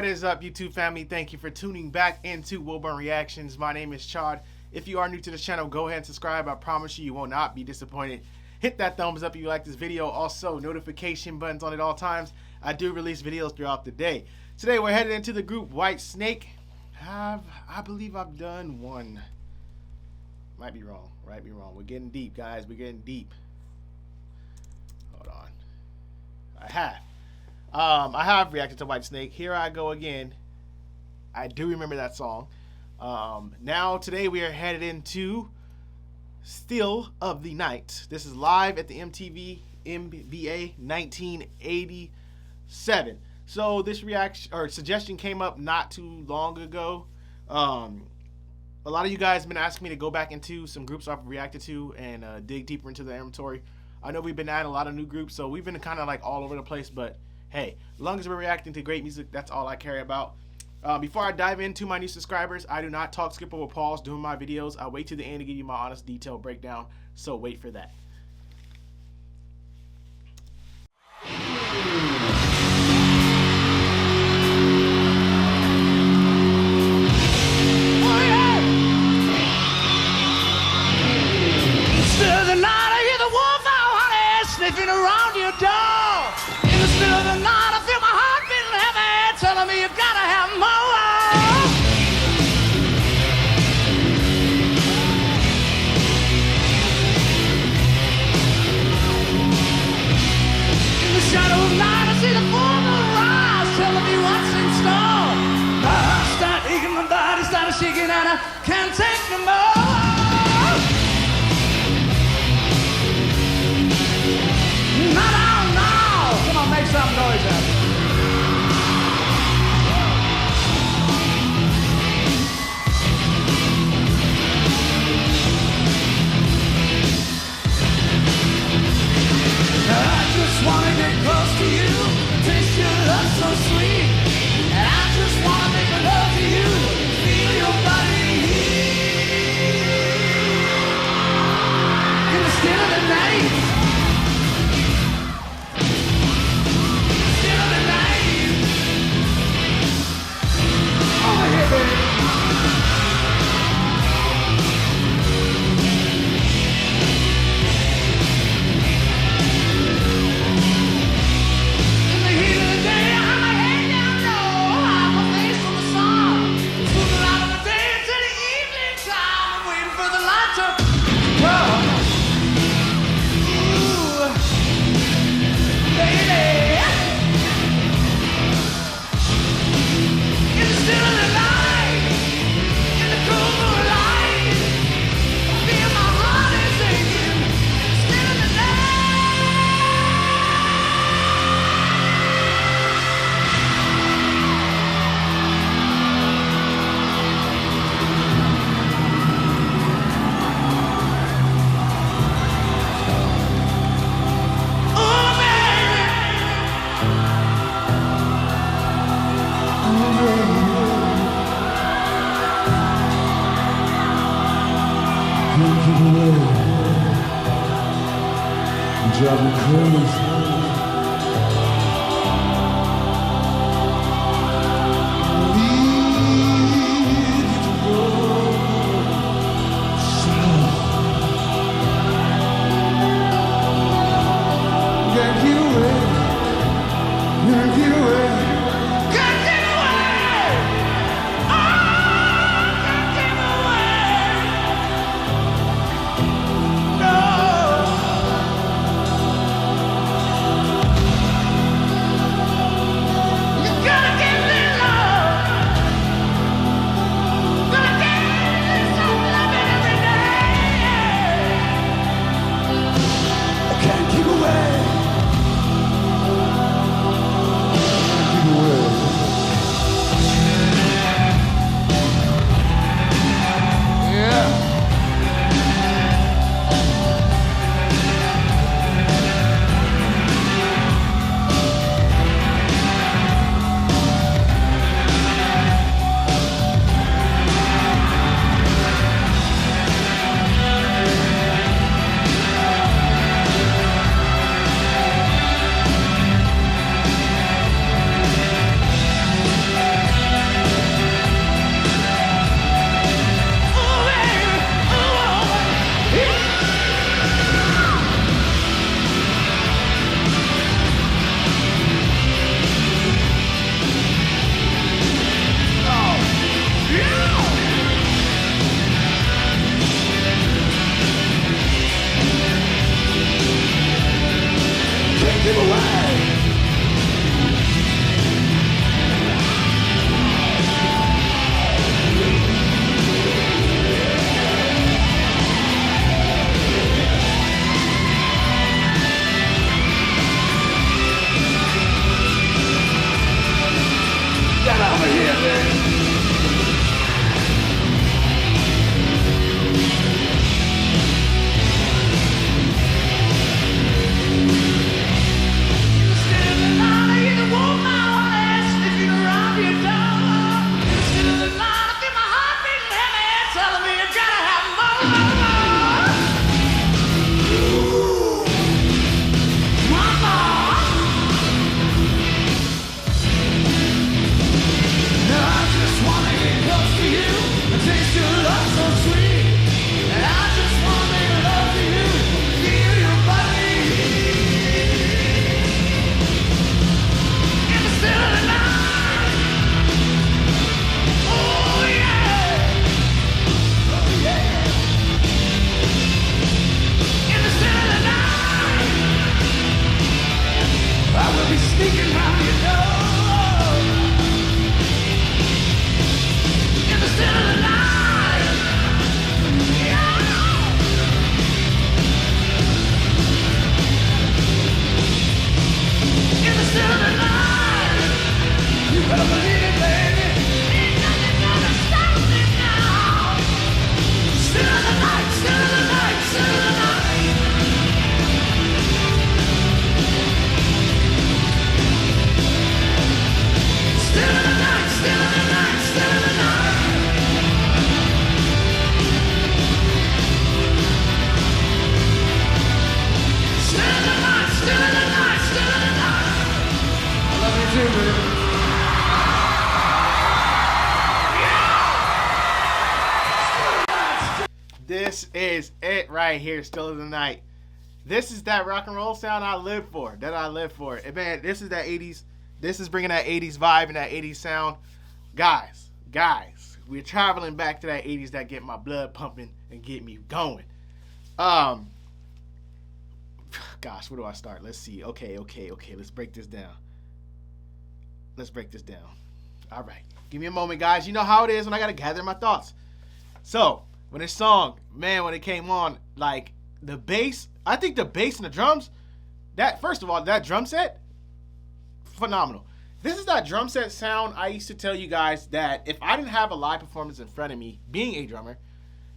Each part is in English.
What is up, YouTube family? Thank you for tuning back into Wilburn Reactions. My name is Chad. If you are new to this channel, go ahead and subscribe. I promise you, you will not be disappointed. Hit that thumbs up if you like this video. Also, notification buttons on at all times. I do release videos throughout the day. Today, we're headed into the group Whitesnake. I believe I've done one. Might be wrong. We're getting deep, guys. We're getting deep. Hold on. I have reacted to Whitesnake. Here I go again. I do remember that song. Now today we are headed into Still of the Night. This is live at the MTV MBA 1987. So this reaction or suggestion came up not too long ago. A lot of you guys have been asking me to go back into some groups I've reacted to and dig deeper into the inventory. I know we've been adding a lot of new groups, so we've been kind of like all over the place, but hey, as long as we're reacting to great music, that's all I care about. Before I dive into my new subscribers, I do not talk, skip, or pause during my videos. I wait to the end to give you my honest, detailed breakdown, so wait for that. Sniffing around your door. In the still of the night, I feel my heart beating heavy, telling me you gotta have more. In the shadow of night, I see the full moon rise, telling me what's in store. My heart started aching, my body started shaking, and I can't take no more. Make some noise out there. I just wanna get close to you, taste your love so sweet, and I just wanna make love to you, feel your body heat in the still of the night. Drive me crazy. This is it right here, Still of the Night. This is that rock and roll sound I live for. And man, this is that 80s. This is bringing that 80s vibe and that 80s sound. Guys, we're traveling back to that 80s that get my blood pumping and get me going. Gosh, where do I start? Let's see. Okay. Let's break this down. All right. Give me a moment, guys. You know how it is when I got to gather my thoughts. So, when this song, man, when it came on, like, the bass, I think the bass and the drums, first of all, that drum set, phenomenal. This is that drum set sound I used to tell you guys that if I didn't have a live performance in front of me, being a drummer,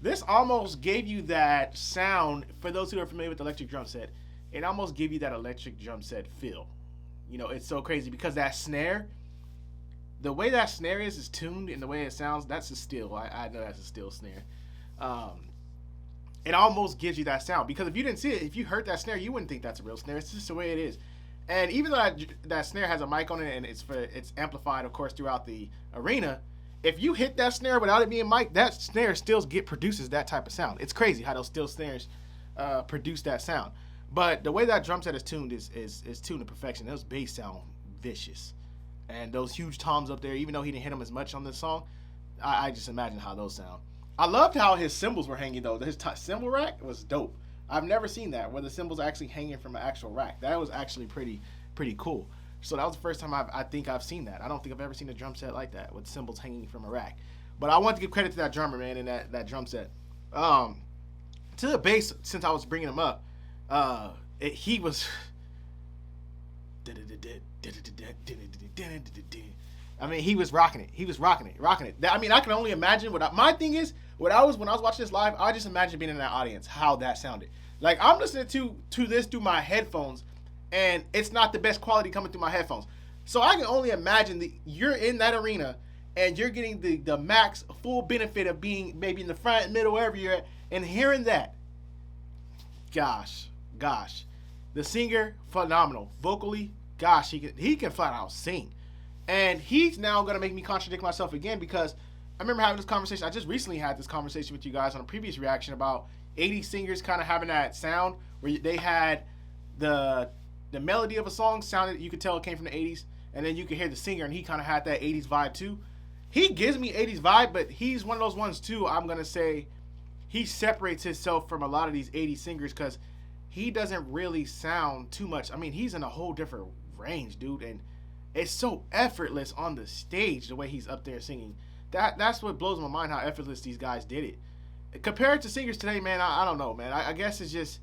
this almost gave you that sound. For those who are familiar with the electric drum set, it almost gave you that electric drum set feel. You know, it's so crazy because that snare, the way that snare is tuned and the way it sounds, that's a steel. I know that's a steel snare. It almost gives you that sound because if you didn't see it, if you heard that snare, you wouldn't think that's a real snare. It's just the way it is. And even though that snare has a mic on it and it's amplified, of course, throughout the arena, if you hit that snare without it being mic'd, that snare still produces that type of sound. It's crazy how those steel snares produce that sound. But the way that drum set is tuned is tuned to perfection. Those bass sound vicious. And those huge toms up there, even though he didn't hit them as much on this song, I just imagine how those sound. I loved how his cymbals were hanging, though. His cymbal rack was dope. I've never seen that, where the cymbals are actually hanging from an actual rack. That was actually pretty cool. So that was the first time I think I've seen that. I don't think I've ever seen a drum set like that, with cymbals hanging from a rack. But I want to give credit to that drummer, man, and that drum set. To the bass, since I was bringing him up, he was... I mean, he was rocking it. I mean, I can only imagine my thing is, when I was watching this live, I just imagined being in that audience, how that sounded. Like, I'm listening to this through my headphones, and it's not the best quality coming through my headphones. So I can only imagine that you're in that arena, and you're getting the max full benefit of being maybe in the front, middle, wherever you're at, and hearing that. Gosh. The singer, phenomenal. Vocally, gosh, he can flat out sing. And he's now going to make me contradict myself again because I remember having this conversation. I just recently had this conversation with you guys on a previous reaction about 80s singers kind of having that sound where they had the melody of a song sounded, you could tell it came from the 80s, and then you could hear the singer and he kind of had that 80s vibe too. He gives me 80s vibe, but he's one of those ones too, I'm going to say, he separates himself from a lot of these 80s singers because he doesn't really sound too much. I mean, he's in a whole different range, dude, and it's so effortless on the stage the way he's up there singing. That's what blows my mind, how effortless these guys did it. Compared to singers today, man, I don't know, man. I guess it's just,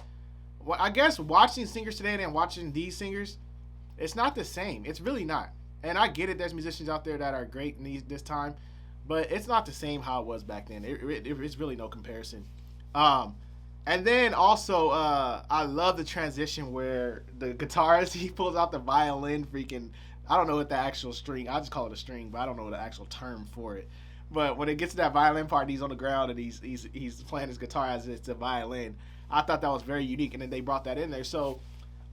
I guess watching singers today and watching these singers, it's not the same. It's really not. And I get it, there's musicians out there that are great in this time, but it's not the same how it was back then. It's really no comparison. And then also, I love the transition where the guitarist, he pulls out the violin freaking, I don't know what the actual string, I just call it a string, but I don't know the actual term for it. But when it gets to that violin part, he's on the ground and he's playing his guitar as it's a violin. I thought that was very unique, and then they brought that in there. So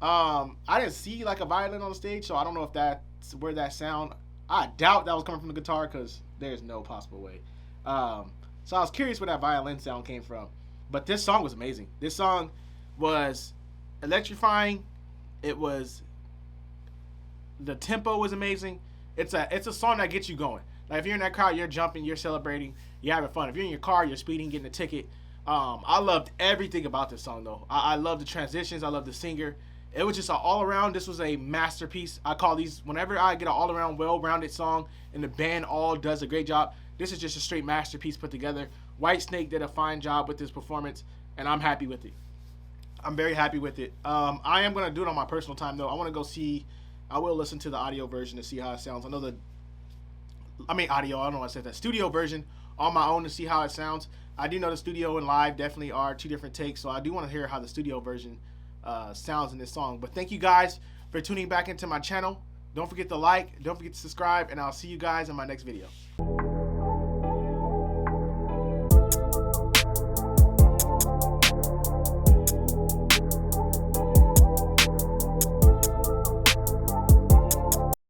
I didn't see like a violin on the stage, so I don't know if that's where that sound, I doubt that was coming from the guitar because there's no possible way. So I was curious where that violin sound came from. But this song was amazing. This song was electrifying. The tempo was amazing. It's a song that gets you going. Like if you're in that crowd, you're jumping, you're celebrating, you're having fun. If you're in your car, you're speeding, getting a ticket. I loved everything about this song though. I love the transitions. I love the singer. It was just an all around. This was a masterpiece. I call these, whenever I get an all around well-rounded song and the band all does a great job, this is just a straight masterpiece put together. Whitesnake did a fine job with this performance, and I'm happy with it. I'm very happy with it. I am going to do it on my personal time, though. I want to go see, I will listen to the audio version to see how it sounds. I don't know why I said that. Studio version on my own to see how it sounds. I do know the studio and live definitely are two different takes, so I do want to hear how the studio version sounds in this song. But thank you guys for tuning back into my channel. Don't forget to like, don't forget to subscribe, and I'll see you guys in my next video.